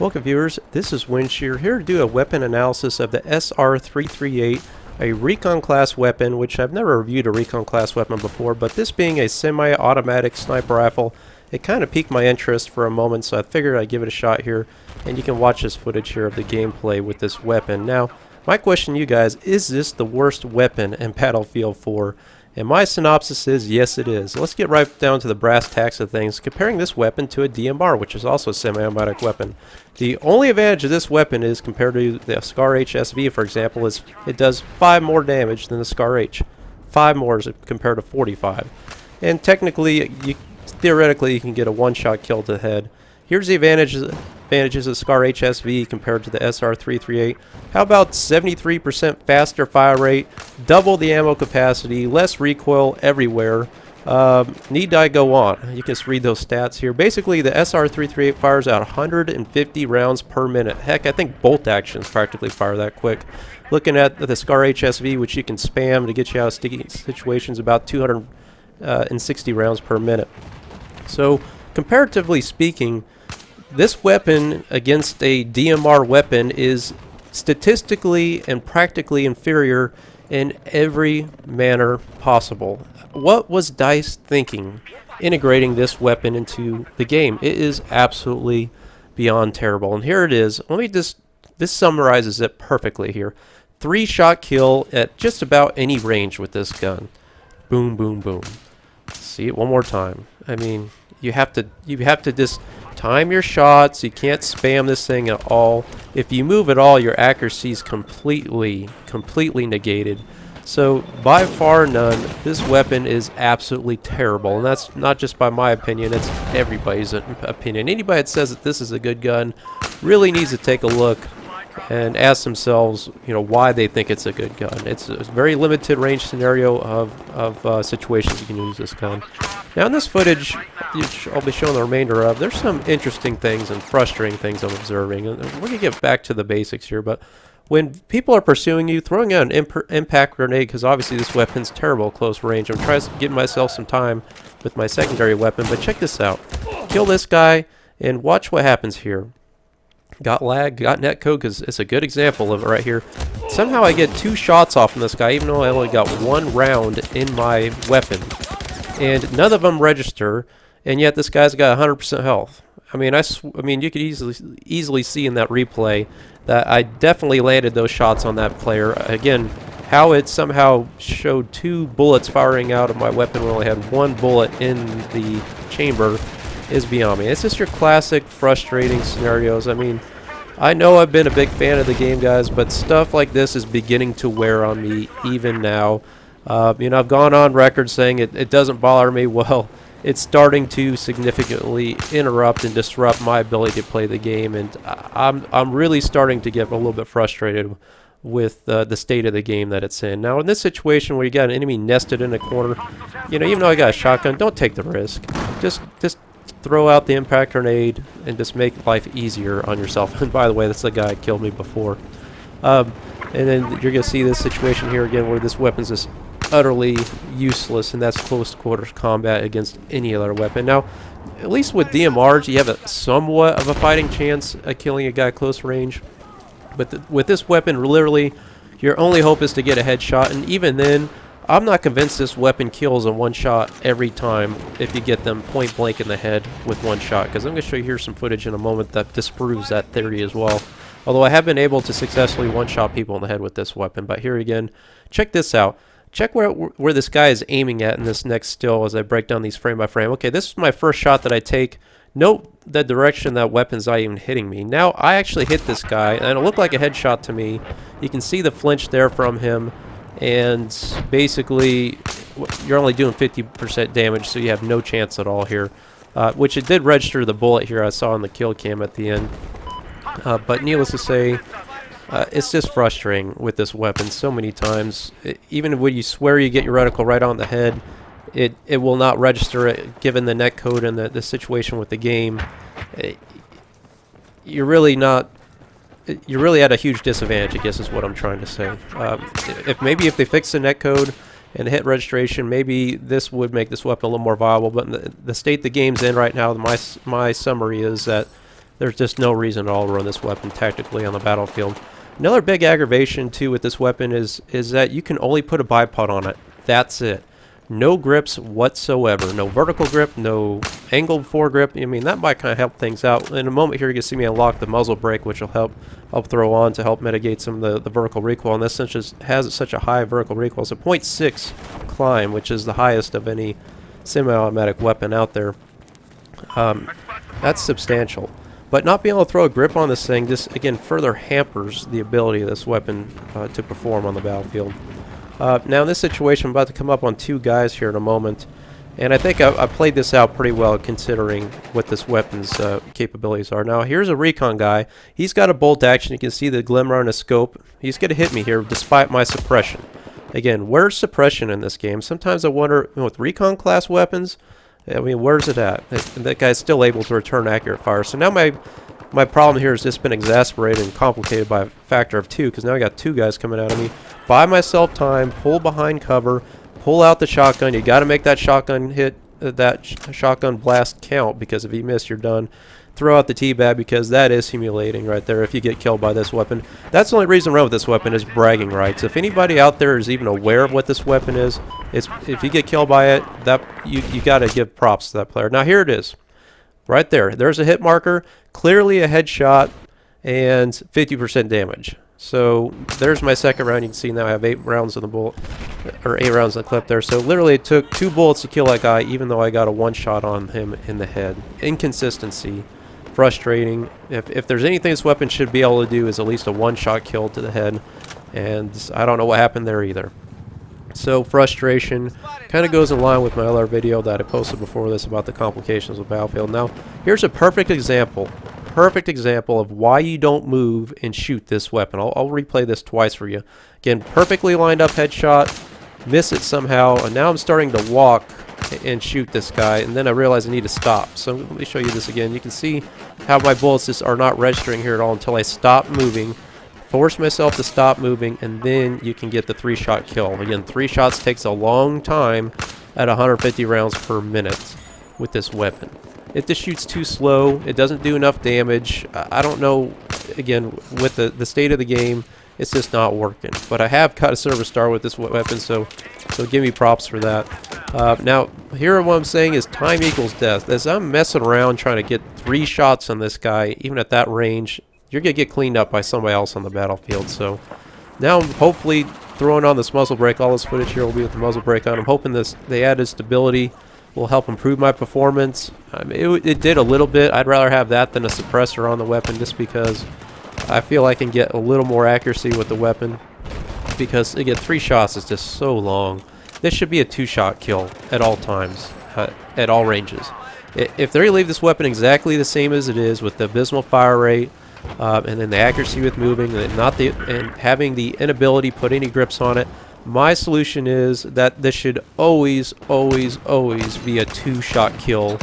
Welcome viewers, this is Windshear here to do a weapon analysis of the SR338, a Recon class weapon, which I've never reviewed a Recon class weapon before, but this being a semi-automatic sniper rifle, it kind of piqued my interest for a moment, so I figured I'd give it a shot here, and you can watch this footage here of the gameplay with this weapon. Now, my question to you guys, is this the worst weapon in Battlefield 4? And my synopsis is, yes it is. Let's get right down to the brass tacks of things, comparing this weapon to a DMR, which is also a semi-automatic weapon. The only advantage of this weapon is, compared to the Scar HSV, for example, is it does 5 more damage than the Scar H. 5 more compared to 45. And technically, theoretically, you can get a one-shot kill to the head. Here's the advantages of Scar HSV compared to the SR338. How about 73% faster fire rate, double the ammo capacity, less recoil everywhere. Need I go on? You can just read those stats here. Basically, the SR338 fires out 150 rounds per minute. Heck, I think bolt actions practically fire that quick. Looking at the Scar HSV, which you can spam to get you out of sticky situations, about 260 rounds per minute. So, comparatively speaking, this weapon against a DMR weapon is statistically and practically inferior in every manner possible. What was DICE thinking integrating this weapon into the game? It is absolutely beyond terrible. And here it is. This summarizes it perfectly here. 3-shot kill at just about any range with this gun. Boom, boom, boom. See it one more time. I mean, you have to just time your shots. You can't spam this thing at all. If you move at all, your accuracy is completely negated. So by far none, this weapon is absolutely terrible, and that's not just by my opinion, it's everybody's opinion. Anybody that says that this is a good gun really needs to take a look and ask themselves, why they think it's a good gun. It's a very limited range scenario of situations you can use this gun. Now in this footage, which I'll be showing the remainder of, there's some interesting things and frustrating things I'm observing. And we're going to get back to the basics here, but when people are pursuing you, throwing out an impact grenade, because obviously this weapon's terrible at close range. I'm trying to give myself some time with my secondary weapon, but check this out. Kill this guy, and watch what happens here. Got lag, got netcode, because it's a good example of it right here. Somehow I get 2 shots off from this guy, even though I only got 1 round in my weapon. And none of them register, and yet this guy's got 100% health. I mean, you could easily see in that replay that I definitely landed those shots on that player. Again, how it somehow showed 2 bullets firing out of my weapon when I only had 1 bullet in the chamber is beyond me. It's just your classic frustrating scenarios. I mean, I know I've been a big fan of the game, guys, but stuff like this is beginning to wear on me even now. I've gone on record saying it doesn't bother me. Well, it's starting to significantly interrupt and disrupt my ability to play the game, and I'm really starting to get a little bit frustrated with the state of the game that it's in. Now, in this situation where you got an enemy nested in a corner, even though I got a shotgun, don't take the risk. Just throw out the impact grenade and just make life easier on yourself. And by the way, that's the guy that killed me before. And then you're going to see this situation here again where this weapon's just utterly useless, and that's close quarters combat against any other weapon. Now, at least with DMRs, you have a somewhat of a fighting chance at killing a guy at close range. But with this weapon, literally, your only hope is to get a headshot, and even then, I'm not convinced this weapon kills in 1 shot every time if you get them point blank in the head with 1 shot, because I'm going to show you here some footage in a moment that disproves that theory as well. Although I have been able to successfully one-shot people in the head with this weapon. But here again, check this out. Check where this guy is aiming at in this next still as I break down these frame by frame. Okay, this is my first shot that I take. Note the direction that weapon's not even hitting me. Now, I actually hit this guy, and it looked like a headshot to me. You can see the flinch there from him, and basically, you're only doing 50% damage, so you have no chance at all here. Which it did register the bullet here I saw in the kill cam at the end. But needless to say, it's just frustrating with this weapon so many times. Even when you swear you get your reticle right on the head, it will not register it, given the netcode and the situation with the game. You're really at a huge disadvantage, I guess is what I'm trying to say. If they fix the netcode and hit registration, maybe this would make this weapon a little more viable. But in the state the game's in right now, my summary is that there's just no reason at all to run this weapon tactically on the battlefield. Another big aggravation too with this weapon is that you can only put a bipod on it. That's it. No grips whatsoever. No vertical grip, no angled foregrip. I mean, that might kind of help things out. In a moment here, you can see me unlock the muzzle brake, which will help throw on to help mitigate some of the vertical recoil. And this just has such a high vertical recoil. It's a 0.6 climb, which is the highest of any semi-automatic weapon out there. That's substantial. But not being able to throw a grip on this thing just, again, further hampers the ability of this weapon to perform on the battlefield. Now in this situation, I'm about to come up on two guys here in a moment, and I think I played this out pretty well considering what this weapon's capabilities are. Now here's a recon guy. He's got a bolt action. You can see the glimmer on his scope. He's going to hit me here despite my suppression. Again, where's suppression in this game? Sometimes I wonder, with recon class weapons, I mean, where's it at? That guy's still able to return accurate fire. So now my problem here has just been exacerbated and complicated by a factor of 2, because now I got two guys coming out of me. Buy myself time, pull behind cover, pull out the shotgun. You got to make that shotgun hit, that shotgun blast count, because if you miss, you're done. Throw out the teabag, because that is humiliating right there if you get killed by this weapon. That's the only reason I run with this weapon, is bragging rights. If anybody out there is even aware of what this weapon is, if you get killed by it, you got to give props to that player. Now here it is. Right there. There's a hit marker, clearly a headshot, and 50% damage. So there's my second round. You can see now I have 8 rounds in the bullet, or 8 rounds in the clip there. So literally it took 2 bullets to kill that guy, even though I got a 1 shot on him in the head. Inconsistency, frustrating. If there's anything this weapon should be able to do, is at least a 1-shot kill to the head, and I don't know what happened there either. So frustration kind of goes in line with my other video that I posted before this about the complications of Battlefield. Now here's a perfect example of why you don't move and shoot this weapon. I'll replay this twice for you. Again, perfectly lined up headshot, miss it somehow, and now I'm starting to walk and shoot this guy, and then I realize I need to stop. So let me show you this again. You can see how my bullets just are not registering here at all until I stop moving. Force myself to stop moving, and then you can get the 3-shot kill. Again, 3 shots takes a long time at 150 rounds per minute with this weapon. It just shoots too slow. It doesn't do enough damage. I don't know, again, with the state of the game, it's just not working. But I have got a silver star with this weapon, so give me props for that. Now, here what I'm saying is time equals death. As I'm messing around trying to get 3 shots on this guy, even at that range, you're going to get cleaned up by somebody else on the battlefield. So now I'm hopefully throwing on this muzzle brake. All this footage here will be with the muzzle brake on. I'm hoping the added stability will help improve my performance. I mean, it did a little bit. I'd rather have that than a suppressor on the weapon, just because I feel I can get a little more accuracy with the weapon. Because, again, 3 shots is just so long. This should be a 2-shot kill at all times, at all ranges. If they leave this weapon exactly the same as it is, with the abysmal fire rate, and then the accuracy with moving, and having the inability to put any grips on it, my solution is that this should always be a 2-shot kill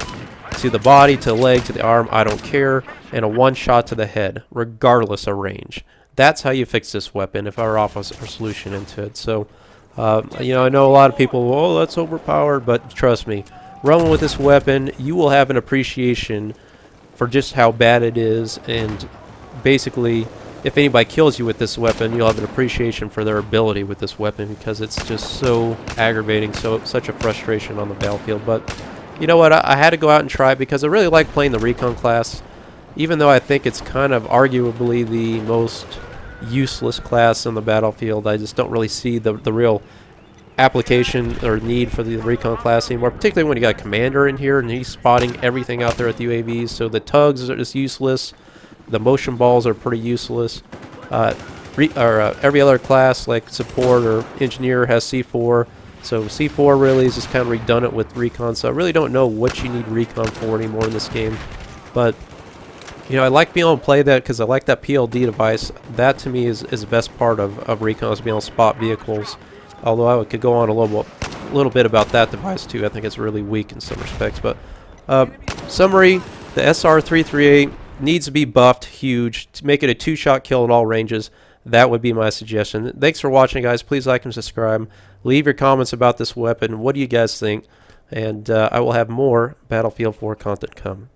to the body, to the leg, to the arm, I don't care, and a 1-shot to the head, regardless of range. That's how you fix this weapon if I were off a solution into it. So, you know, I know a lot of people, oh, that's overpowered, but trust me, running with this weapon, you will have an appreciation for just how bad it is, and basically, if anybody kills you with this weapon, you'll have an appreciation for their ability with this weapon, because it's just so aggravating, such a frustration on the battlefield. But you know what, I had to go out and try it because I really like playing the Recon class, even though I think it's kind of arguably the most useless class on the battlefield. I just don't really see the real application or need for the Recon class anymore, particularly when you got a commander in here and he's spotting everything out there at the UAVs. So the tugs are just useless. The motion balls are pretty useless. Every other class, like support or engineer, has C4. So C4 really is just kind of redundant with Recon. So I really don't know what you need Recon for anymore in this game. But you know, I like being able to play that because I like that PLD device. That to me is the best part of Recon, is being able to spot vehicles. Although I could go on a little bit about that device too. I think it's really weak in some respects. But summary: the SR338 needs to be buffed huge to make it a 2-shot kill at all ranges. That would be my suggestion. Thanks for watching, guys. Please like and subscribe. Leave your comments about this weapon. What do you guys think? And I will have more Battlefield 4 content come.